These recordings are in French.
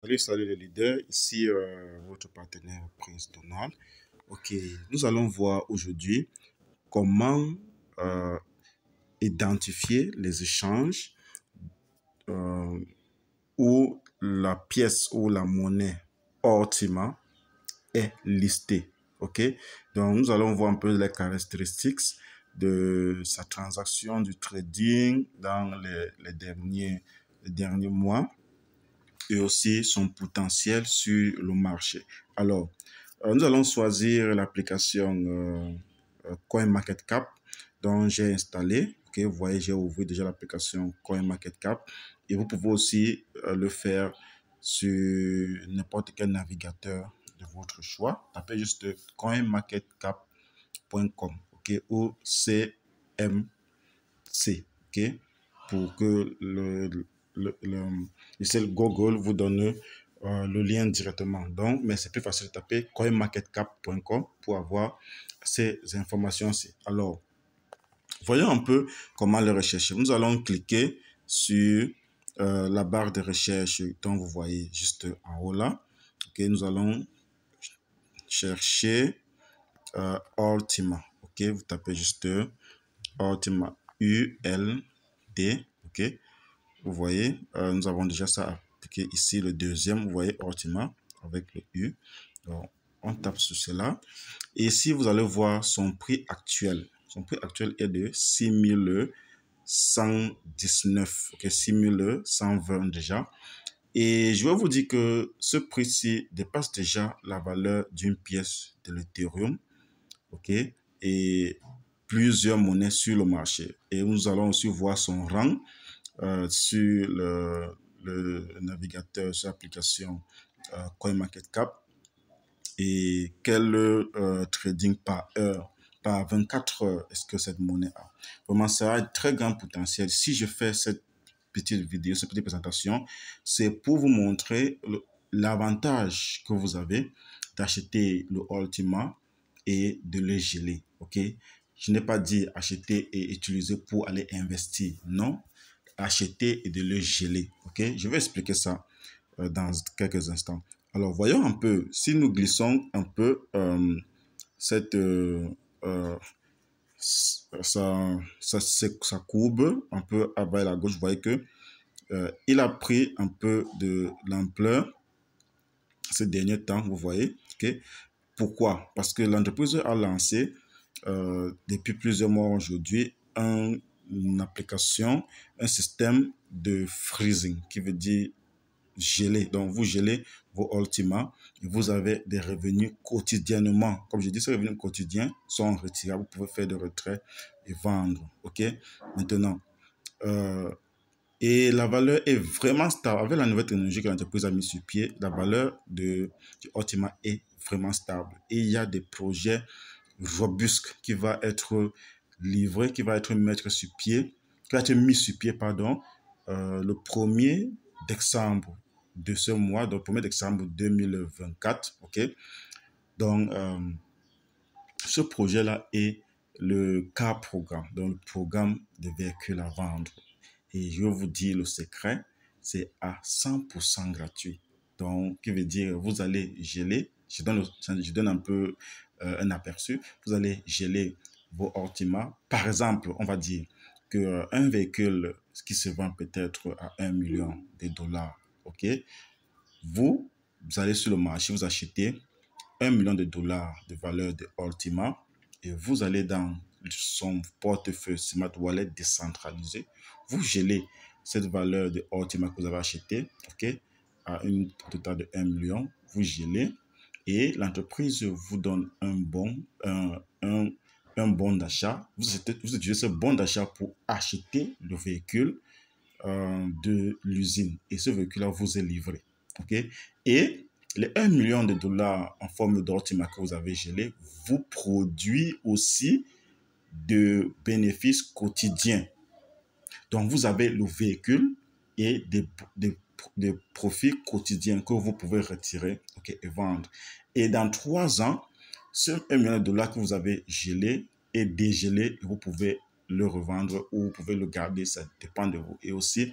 Salut les leaders, ici votre partenaire Prince Donald. Ok, nous allons voir aujourd'hui comment euh, identifier les échanges où la pièce ou la monnaie Ultima est listée. Ok, donc nous allons voir un peu les caractéristiques de sa transaction du trading dans les derniers mois et aussi son potentiel sur le marché. Alors, nous allons choisir l'application CoinMarketCap dont j'ai installé. Ok, vous voyez, j'ai ouvert déjà l'application CoinMarketCap et vous pouvez aussi le faire sur n'importe quel navigateur de votre choix. Tapez juste coinmarketcap.com, ok, ou CMC, ok, pour que le Google vous donne le lien directement. Donc, mais c'est plus facile de taper coinmarketcap.com pour avoir ces informations-ci. Alors, voyons un peu comment le rechercher. Nous allons cliquer sur la barre de recherche dont vous voyez juste en haut là. Ok, nous allons chercher Ultima. Ok, vous tapez juste Ultima, ULD. Ok, vous voyez, nous avons déjà ça appliqué ici. Le deuxième, vous voyez Ultima avec le U. Donc, on tape sur cela. Et ici, vous allez voir son prix actuel. Son prix actuel est de 6119, ok, 6120 déjà. Et je vais vous dire que ce prix-ci dépasse déjà la valeur d'une pièce de l'Ethereum, ok, et plusieurs monnaies sur le marché. Et nous allons aussi voir son rang sur le navigateur, sur l'application CoinMarketCap et quel trading par heure, par 24 heures est-ce que cette monnaie a. Vraiment, ça a un très grand potentiel. Si je fais cette petite vidéo, cette petite présentation, c'est pour vous montrer l'avantage que vous avez d'acheter le Ultima et de le geler. Ok, je n'ai pas dit acheter et utiliser pour aller investir. Non, acheter et de le geler. Ok, je vais expliquer ça dans quelques instants. Alors, voyons un peu, si nous glissons un peu cette sa courbe un peu à bas à la gauche, vous voyez que il a pris un peu de l'ampleur ces derniers temps, vous voyez. Okay? Pourquoi? Parce que l'entreprise a lancé depuis plusieurs mois aujourd'hui une application, un système de freezing qui veut dire geler. Donc, vous gelez vos Ultima et vous avez des revenus quotidiennement. Comme je dis, ces revenus quotidiens sont retirés. Vous pouvez faire des retraits et vendre. OK? Maintenant, et la valeur est vraiment stable. Avec la nouvelle technologie que l'entreprise a mis sur pied, la valeur du Ultima est vraiment stable. Et il y a des projets robustes qui vont être livrés, qui vont être mis sur pied, pardon, le 1er décembre de ce mois, donc 1er décembre 2024. OK? Donc, ce projet-là est le car programme, donc le programme de véhicules à vendre. Et je vais vous dire le secret, c'est à 100% gratuit. Donc, qui veut dire, vous allez geler, je donne un peu un aperçu, vous allez geler vos Ultima. Par exemple, on va dire qu'un véhicule qui se vend peut-être à 1 million de dollars, ok, vous allez sur le marché, vous achetez 1 million de dollars de valeur de Ultima et vous allez dans son portefeuille Smart Wallet décentralisé, vous gelez cette valeur de Ultima que vous avez acheté, ok, à une totale de 1 million, vous gelez et l'entreprise vous donne un bon d'achat. Vous utilisez ce bon d'achat pour acheter le véhicule de l'usine et ce véhicule-là vous est livré. Ok, et les 1 million de dollars en forme d'Ultima que vous avez gelé vous produit aussi de bénéfices quotidiens. Donc, vous avez le véhicule et des profits quotidiens que vous pouvez retirer, okay, et vendre. Et dans 3 ans, ce 1 million de dollars que vous avez gelé est dégelé et vous pouvez le revendre ou vous pouvez le garder, ça dépend de vous. Et aussi,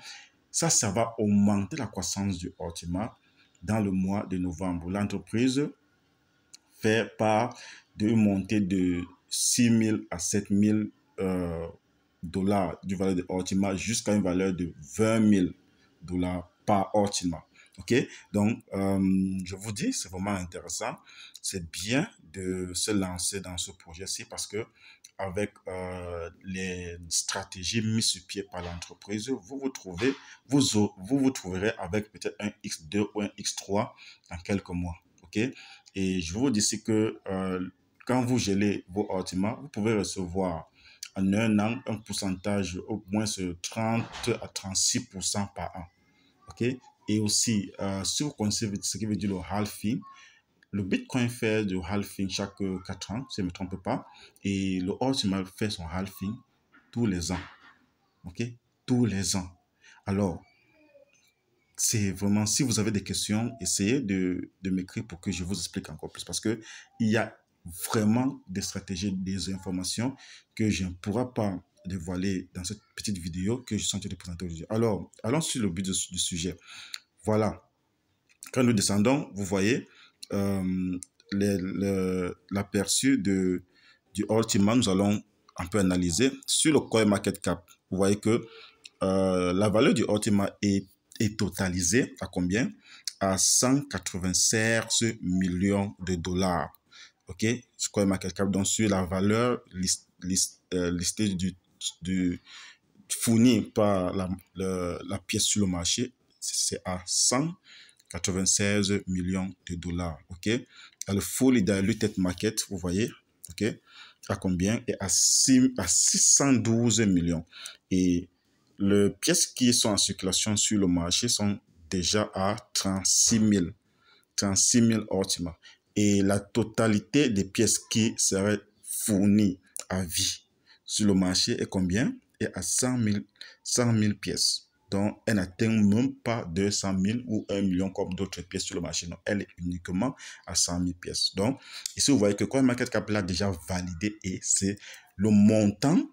ça va augmenter la croissance du Ultima dans le mois de novembre. L'entreprise fait part d'une montée de 6 000 à 7 000 dollars du valeur de Ultima jusqu'à une valeur de 20 000 dollars par Ultima. OK? Donc, je vous dis, c'est vraiment intéressant. C'est bien de se lancer dans ce projet-ci parce que avec les stratégies mises sur pied par l'entreprise, vous vous trouverez avec peut-être un X2 ou un X3 dans quelques mois. OK? Et je vous dis ici que quand vous gelez vos Ultima, vous pouvez recevoir en un an un pourcentage au moins de 30 à 36% par an. OK? Et aussi, si vous connaissez ce qui veut dire le halving, le Bitcoin fait du halving chaque 4 ans, si je ne me trompe pas, et le Ultima fait son halving tous les ans. OK? Tous les ans. Alors, c'est vraiment, si vous avez des questions, essayez de m'écrire pour que je vous explique encore plus parce que il y a vraiment des stratégies, des informations que je ne pourrai pas dévoiler dans cette petite vidéo que je suis en train de présenter aujourd'hui. Alors, allons sur le but du sujet. Voilà. Quand nous descendons, vous voyez l'aperçu du Ultima. Nous allons un peu analyser sur le CoinMarketCap. Vous voyez que la valeur du Ultima est totalisée à combien? À 196 millions de dollars. OK? Sur CoinMarketCap, donc sur la valeur listée fournie par la pièce sur le marché, c'est à 196 millions de dollars. OK? Le fully diluted market, vous voyez, OK? À combien? Et à 612 millions. Et les pièces qui sont en circulation sur le marché sont déjà à 36 000 Ultima. Et la totalité des pièces qui seraient fournies à vie sur le marché est combien? Est à 100 000 pièces. Donc, elle n'atteint même pas 200 000 ou 1 million comme d'autres pièces sur le marché. Non, elle est uniquement à 100 000 pièces. Donc, ici, vous voyez que CoinMarketCap l'a déjà validé et c'est le montant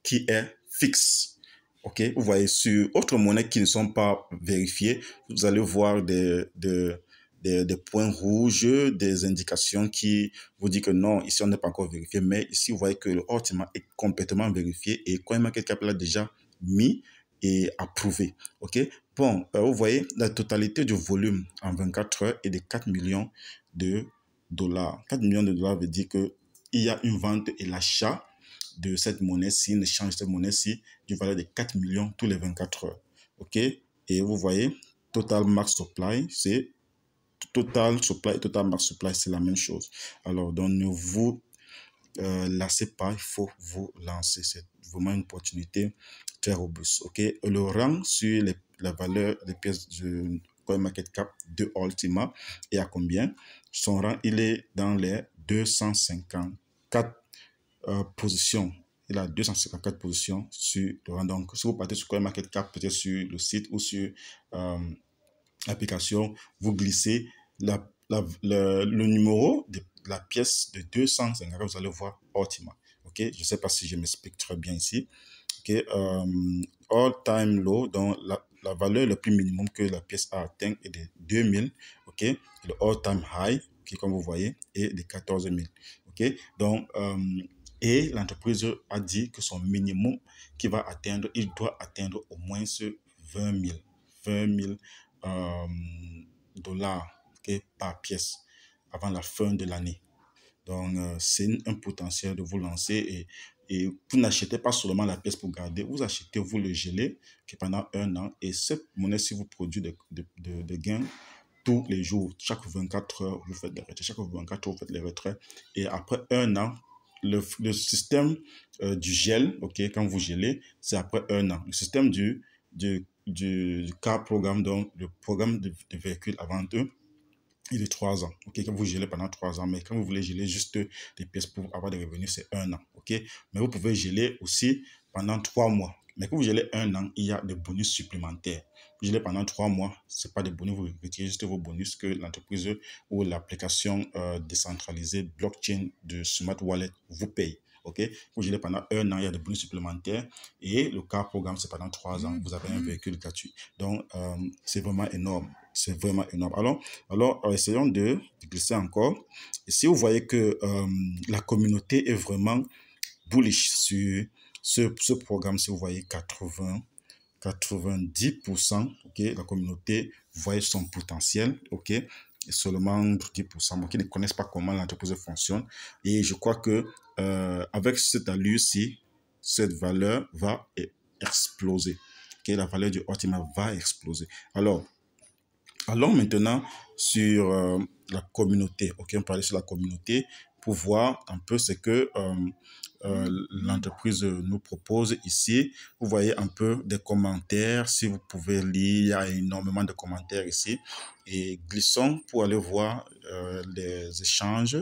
qui est fixe. OK? Vous voyez, sur autres monnaies qui ne sont pas vérifiées, vous allez voir des points rouges, des indications qui vous disent que non, ici on n'est pas encore vérifié. Mais ici, vous voyez que le Ultima est complètement vérifié et CoinMarketCap l'a déjà mis et approuvé. OK? Bon, vous voyez, la totalité du volume en 24 heures est de 4 millions de dollars. 4 millions de dollars veut dire qu'il y a une vente et l'achat de cette monnaie-ci, un échange de cette monnaie-ci du valeur de 4 millions tous les 24 heures. OK? Et vous voyez, Total Max Supply, c'est Total Supply et Total Max Supply, c'est la même chose. Alors, donc, ne vous lassez pas, il faut vous lancer. C'est vraiment une opportunité très robuste. OK? Et le rang sur la valeur des pièces de CoinMarketCap de Ultima est à combien? Son rang, il est dans les 254 positions. Il a 254 positions sur le rang. Donc, si vous partez sur CoinMarketCap, peut-être sur le site ou sur l'application, vous glissez le numéro de la pièce de 250, vous allez voir Ultima. OK? Je ne sais pas si je m'explique très bien ici. OK? All time low, donc la valeur le plus minimum que la pièce a atteint est de 2000. OK? Et le all time high, qui comme vous voyez, est de 14 000. OK? Donc, et l'entreprise a dit que son minimum qu'il va atteindre, il doit atteindre au moins 20 000 dollars, okay, par pièce avant la fin de l'année. Donc, c'est un potentiel de vous lancer et vous n'achetez pas seulement la pièce pour garder, vous achetez, vous le gelez pendant un an et cette monnaie-ci vous produit des gains tous les jours. Chaque 24 heures, vous faites des retraits. Chaque 24 heures, vous faites les retraits. Et après un an, le système du gel, ok, quand vous gelez, c'est après un an. Le système du car programme, donc le programme de véhicule avant eux, il est 3 ans. Ok, quand vous gelez pendant 3 ans, mais quand vous voulez geler juste des pièces pour avoir des revenus, c'est un an. Ok, mais vous pouvez geler aussi pendant 3 mois. Mais quand vous gelez un an, il y a des bonus supplémentaires. Vous gelez pendant 3 mois, ce n'est pas des bonus, vous retirez juste vos bonus que l'entreprise ou l'application décentralisée blockchain de Smart Wallet vous paye. ok? Vous gelez pendant 1 an, il y a des bonus supplémentaires. Et le car programme, c'est pendant 3 ans. Vous avez un véhicule gratuit. Donc, c'est vraiment énorme. C'est vraiment énorme. Alors essayons de glisser encore. Et si vous voyez que la communauté est vraiment bullish sur ce programme, si vous voyez 90%, ok, la communauté voit son potentiel, ok, et seulement 10%, qui ne connaissent pas comment l'entreprise fonctionne. Et je crois que avec cette allure-ci, cette valeur va exploser. Okay, la valeur du Optima va exploser. Alors, allons maintenant sur la communauté. Ok, on parlait sur la communauté pour voir un peu ce que l'entreprise nous propose ici. Vous voyez un peu des commentaires. Si vous pouvez lire, il y a énormément de commentaires ici. Et glissons pour aller voir les échanges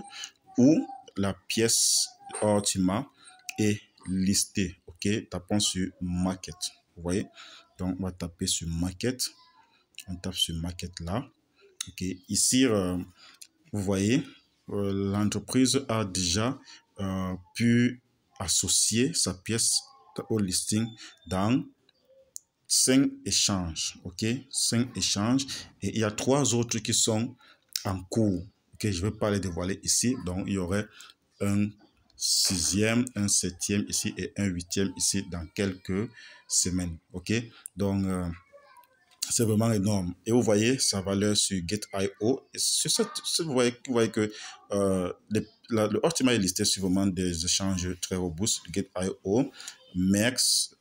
où la pièce Optima est listée. Ok, tapons sur Market. Vous voyez, donc on va taper sur Market. On tape sur Market là. Ok, ici, vous voyez, l'entreprise a déjà pu associer sa pièce au listing dans 5 échanges. Ok, 5 échanges. Et il y a 3 autres qui sont en cours. Ok, je ne vais pas les dévoiler ici. Donc, il y aurait un 6e, un 7e ici et un 8e ici dans quelques semaines. Ok, donc c'est vraiment énorme. Et vous voyez sa valeur sur Gate.io. Vous voyez que le Optima est listé sur vraiment des échanges très robustes. Gate.io, MEX,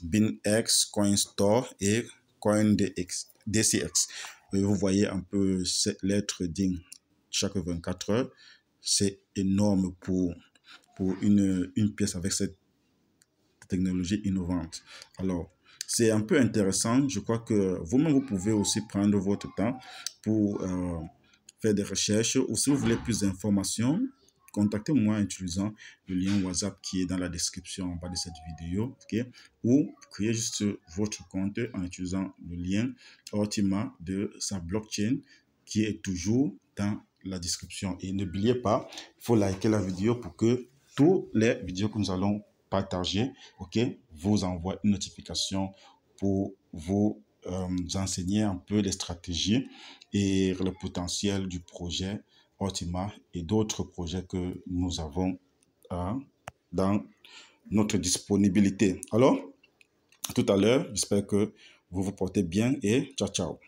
BinX, CoinStore et CoinDCX. Et vous voyez un peu cette lettre trading chaque 24 heures. C'est énorme pour une pièce avec cette technologie innovante. Alors, c'est un peu intéressant. Je crois que vous-même, vous pouvez aussi prendre votre temps pour faire des recherches. Ou si vous voulez plus d'informations, contactez-moi en utilisant le lien WhatsApp qui est dans la description en bas de cette vidéo. Okay? Ou créez juste votre compte en utilisant le lien Optima de sa blockchain qui est toujours dans la description. Et n'oubliez pas, il faut liker la vidéo pour que toutes les vidéos que nous allons partager, ok, vous envoie une notification pour vous enseigner un peu les stratégies et le potentiel du projet Optima et d'autres projets que nous avons dans notre disponibilité. Alors, à tout à l'heure, j'espère que vous vous portez bien et ciao, ciao.